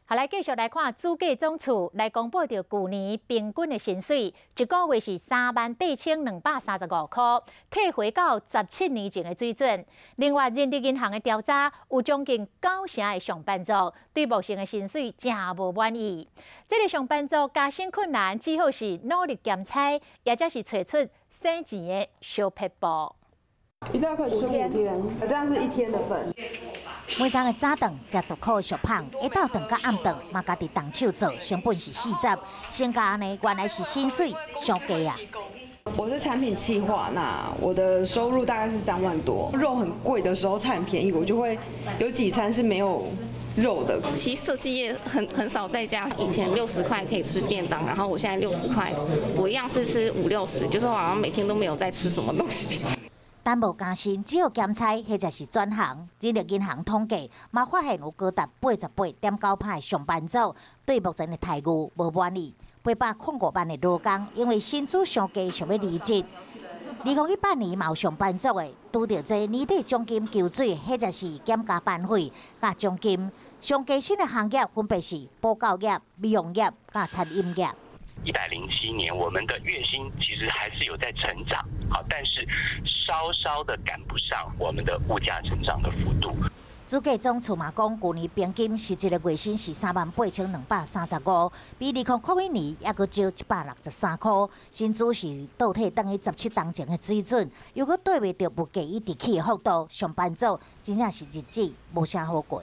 好，来继续来看主计总处来公布着去年平均的薪水，一个月是38235块，退回到17年前的水准。另外，人力银行的调查有将近90%的上班族对目前的薪水真无满意。这个上班族加薪困难，只好是努力兼差，也则是找出省钱的小撇步。一大块吃5天，这样是1天的份。 每天的早顿食足苦的小胖，一到顿到暗顿，嘛家己动手做，成本是40，先加安尼，原来是薪水上低啊！我是产品企划，那我的收入大概是3万多。肉很贵的时候，菜很便宜，我就会有几餐是没有肉的。其实设计业很少在家，以前60块可以吃便当，然后我现在60块，我一样是吃5、60，就是好像每天都没有在吃什么东西。 但无加薪，只有兼差，或者是转行。人力银行统计，嘛发现有高达88.9%的上班族对目前的待遇无满意。800困5万的劳工，因为薪资上低，想要离职。2018年嘛有上班族的，拄到这年底奖金求水，或者是减加班费、加奖金。上加薪的行业分别是保教业、美容业、加餐饮业。 107年，我们的月薪其实还是有在成长，好，但是稍稍的赶不上我们的物价成长的幅度。主计总处嘛讲，去年平均实际的月薪是38235，比2001年还阁少163块，薪资是倒退等于17年前的水准，又阁对袂到物价一直起的幅度，上班族真正是日子无啥好过。